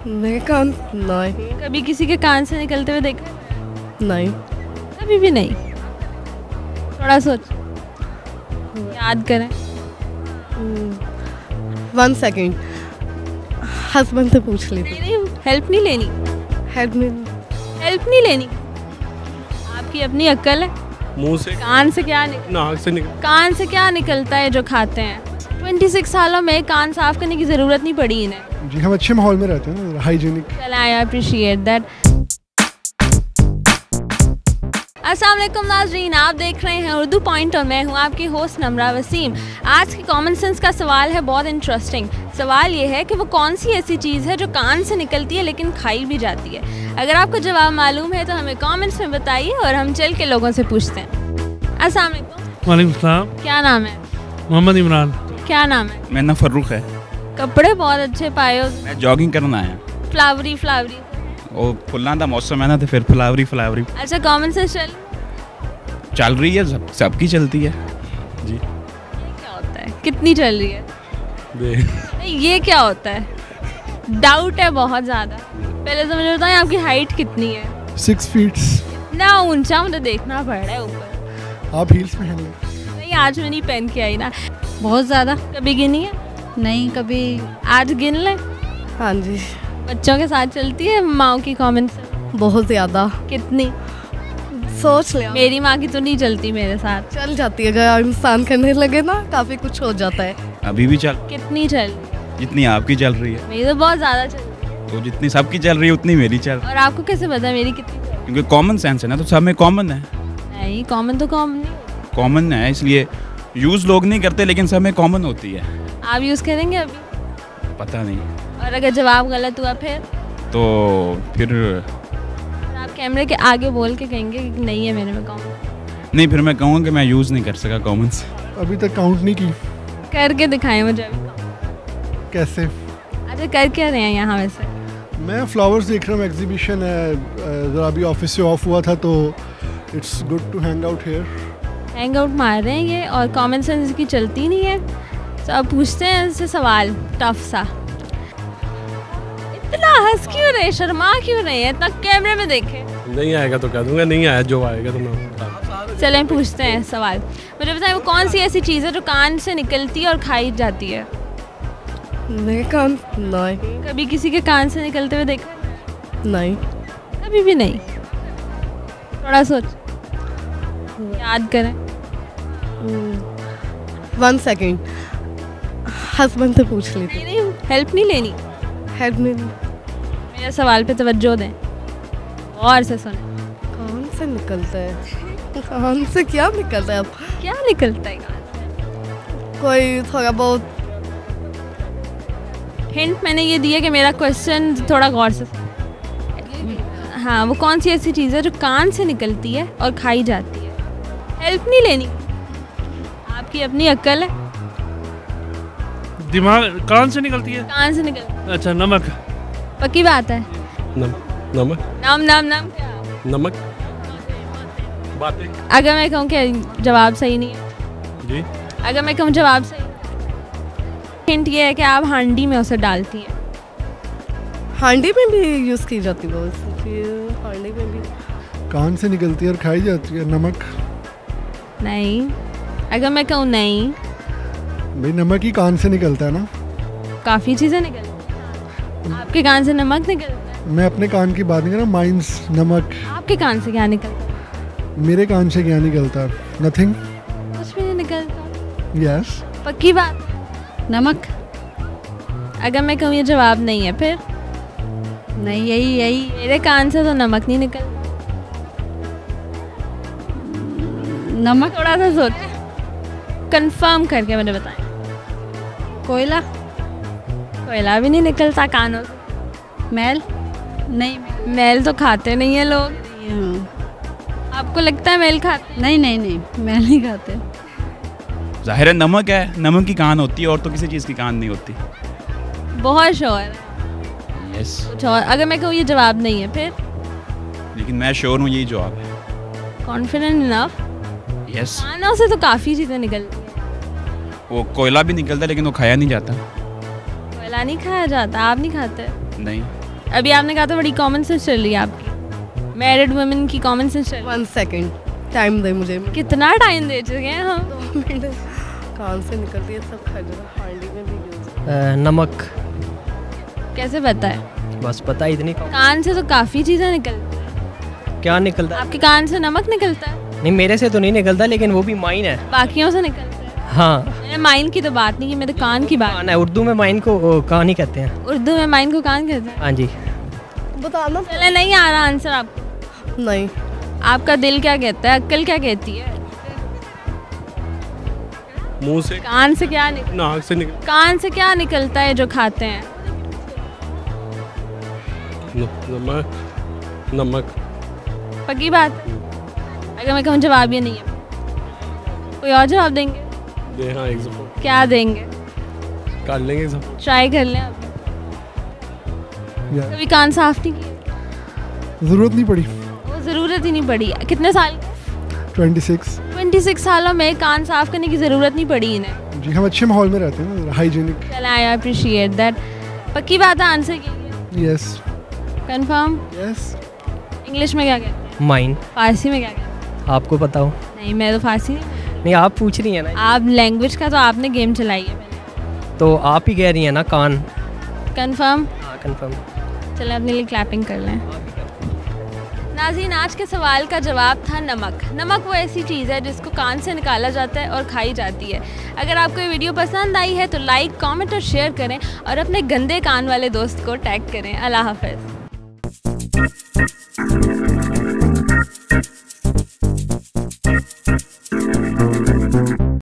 मेरे कान नहीं। कभी किसी के कान से निकलते हुए देखा? नहीं। कभी भी नहीं। थोड़ा सोच, याद करें। 1 सेकेंड, हस्बैंड से पूछ लेती। नहीं, हेल्प नहीं लेनी। हेल्प नहीं लेनी। आपकी अपनी अक्ल है। मुंह से, कान से क्या नाक से निकल। कान से क्या निकलता है जो खाते हैं? 26 सालों में कान साफ करने की जरूरत नहीं पड़ी इन्हें। जी हम अच्छे माहौल में रहते हैं, हाइजीनिक। चल, आई अप्रिशिएट दैट। अस्सलाम वालेकुम नाज़रीन, आप देख रहे हैं उर्दू पॉइंट और मैं हूं आपकी होस्ट नम्रा वसीम। आज की कॉमन सेंस का सवाल है बहुत इंटरेस्टिंग। सवाल ये है कि वो कौन सी ऐसी चीज़ है जो कान से निकलती है लेकिन खाई भी जाती है। अगर आपको जवाब मालूम है तो हमें कमेंट्स में बताइए और हम चल के लोगों से पूछते हैं। अस्सलाम वालेकुम। वालेकुम सलाम। क्या नाम है? मोहम्मद इमरान। क्या नाम है? मेरा नाम फर्रुख है। कपड़े बहुत अच्छे पाए हो। मैं जॉगिंग करना आया। फ्लावरी वो फुल्लां दा मौसम है ना, तो फिर फ्लावरी। अच्छा, कॉमन सेंस चल रही है, सबकी चलती है जी। क्या होता है? कितनी चल रही है? नहीं, ये क्या होता है? डाउट है बहुत ज़्यादा। पहले तो मुझे बताएं आपकी हाइट कितनी है? 6 फीट। ना ऊंचा मुझे देखना पड़ रहा है ऊपर। आप हील्स पहन लें। नहीं, आज मैं नहीं पहन के आई ना। बहुत ज़्यादा। कभी गिनी है? नहीं कभी। आज गिन ले। हाँ जी, बच्चों के साथ चलती है माँ की कॉमन सेंस? बहुत ज़्यादा। कितनी? सोच लिया। मेरी माँ की तो नहीं चलती मेरे साथ। चल जाती है, अगर इंसान करने लगे ना काफ़ी कुछ हो जाता है। अभी भी चल। कितनी चल रही है? जितनी आपकी चल रही है। मेरी तो बहुत ज़्यादा चल रही है। तो जितनी सबकी चल रही है उतनी मेरी चल। और आपको कैसे पता मेरी कितनी चल रही है? क्योंकि कॉमन सेंस है ना, तो सब में कॉमन है। नहीं, कॉमन तो कॉमन नहीं। कॉमन है इसलिए यूज़ लोग नहीं करते, लेकिन सब में कॉमन होती है। आप यूज़ करेंगे अभी? पता नहीं। और अगर जवाब गलत हुआ फिर? तो फिर आप कैमरे के आगे बोल के कहेंगे कि नहीं है मेरे में कॉमन। नहीं, फिर मैं कहूँगा कि मैं यूज़ नहीं कर सका कॉमन से। अभी तक काउंट नहीं की। करके दिखाएं मुझे अभी। कैसे? अच्छा, कर क्या रहे हैं यहाँ वैसे? मैं फ्लावर्स देख रहा हूँ, एग्जीबिशन है। ज़रा अभी ऑफिस से ऑफ हुआ था तो it's good to hang out here. Hang out मार रहे हैं ये, और कॉमन सेंस की चलती नहीं है। तो अब पूछते हैं इससे सवाल टफ सा। इतना हंस क्यों रहे, शर्मा क्यों रहे हैं? इतना कैमरे में देखे। नहीं आएगा तो कह दूंगा, नहीं आया जो आएगा तो मैं बता। चलें पूछते हैं सवाल। मुझे बताएं वो कौन सी ऐसी चीज़ है जो कान से निकलती है और खाई जाती है? मेरे कान नहीं। कभी किसी के कान से निकलते हुए देखा? नहीं। कभी भी नहीं। थोड़ा सोच, याद करें। 1 सेकेंड, हस्बैंड से पूछ लेती। नहीं, हेल्प नहीं लेनी। हेल्प नहीं। मेरे सवाल पे तवज्जो दें और से सुने। कान से निकलता है? कान से क्या निकलता है? अब क्या निकलता है कान? कोई थोड़ा बहुत हिंट मैंने ये दिया कि मेरा क्वेश्चन थोड़ा गौर से हाँ, वो कौन सी ऐसी चीज़ है जो कान से निकलती है और खाई जाती है? हेल्प नहीं लेनी। आपकी अपनी अक्ल है। दिमाग कान से निकलती है? कान से निकलती है। अच्छा, नमक। पक्की बात है? नमक। नाम क्या? नमक। बातें। अगर मैं कहूँ कि जवाब सही नहीं है जी, अगर मैं कहूँ जवाब सही, हिंट ये है कि आप हांडी में उसे डालती हैं। हांडी में भी यूज़ की जाती है? हांडी में भी कान से निकलती है और खाई जाती है। नमक? नहीं। अगर मैं कहूँ नहीं, भाई नमक ही कान से निकलता है ना। काफ़ी चीज़ें निकलती हैं। आपके कान से नमक निकलता है? मैं अपने कान की बात नहीं कर रहा, माइंस नमक। आपके कान से क्या निकलता है? मेरे कान से क्या निकलता? नथिंग। कुछ भी नहीं निकलता। यस। पक्की बात? नमक? अगर मैं कहूँ ये जवाब नहीं है फिर? नहीं, यही मेरे कान से तो नमक नहीं निकलता। नमक। थोड़ा सा सोच, कंफर्म करके मुझे बताएं। कोयला? कोयला भी नहीं निकलता कानों से। मैल? नहीं। मैल तो खाते नहीं है लोग। हाँ। आपको लगता है मैल खाते? नहीं, मैल नहीं खाते। जाहिर है नमक है, नमक की कान होती है और तो किसी चीज़ की कान नहीं होती। बहुत श्योर है? यस। कुछ और? अगर मैं कहूँ ये जवाब नहीं है फिर? लेकिन मैं श्योर हूँ यही जवाब है। Confident enough? यस। कानों से तो काफ़ी चीज़ें निकलती हैं। वो कोयला भी निकलता है लेकिन वो खाया नहीं जाता। कोयला नहीं खाया जाता? आप नहीं खाते? नहीं। अभी आपने कहा था बड़ी कॉमन सेंस चल रही है आपकी, मैरिड वुमेन की कॉमन सेंस चल रही 1 सेकेंड टाइम दे मुझे। है। कितना टाइम दे चुके हैं हम? 2 मिनट कान से निकलती है सब खजूर हांडी में भी यूज। नमक। कैसे पता है? बस पता है इतनी। कान से तो काफ़ी चीज़ें निकलती हैं। क्या निकलता है? आपके कान से नमक निकलता है? नहीं, मेरे से तो नहीं निकलता, लेकिन वो भी माइन है। बाकियों से निकलता है? हाँ, मैंने माइन की तो बात नहीं की, मैं तो कान की बात। कान है, उर्दू में माइन को कान ही कहते हैं। उर्दू में माइन को कान कहते हैं? हाँ जी। बताना। चले नहीं आ रहा आंसर आपको? नहीं। आपका दिल क्या कहता है, अक्ल क्या कहती है? मुंह से, कान से क्या निकल नाक से निकल, कान से क्या निकलता है जो खाते हैं? नमक। नमक। पक्की बात है? अगर मैं कहूँ जवाब ये नहीं है, कोई और जवाब देंगे? दे हाँ एक सपोर्ट क्या देंगे? कर लेंगे एक सपोर्ट। ट्राई कर लें आप। कभी कान साफ नहीं किया? ज़रूरत नहीं पड़ी। वो ज़रूरत ही नहीं पड़ी। कितने साल? 26। 26 सालों में कान साफ करने की ज़रूरत नहीं पड़ी इन्हें। जी, हम अच्छे माहौल में रहते हैं ना, हाइजीनिक। चल आई अप्रिशिएट दैट। पक्की बात है आंसर के लिए? यस। कंफर्म? यस। इंग्लिश में क्या कहते हैं? माइन। फारसी में क्या कहते हैं? आपको पता हो? नहीं, मैं तो फारसी नहीं। नहीं, आप पूछ रही हैं ना। आप लैंग्वेज का तो आपने गेम चलाई है मैंने। तो आप ही कह रही हैं ना कान। कंफर्म? हाँ, कंफर्म। चलें अपने लिए क्लैपिंग कर लें। नाज़रीन, आज के सवाल का जवाब था नमक। नमक वो ऐसी चीज़ है जिसको कान से निकाला जाता है और खाई जाती है। अगर आपको ये वीडियो पसंद आई है तो लाइक, कमेंट और शेयर करें और अपने गंदे कान वाले दोस्त को टैग करें। अल्लाह हाफ़िज़।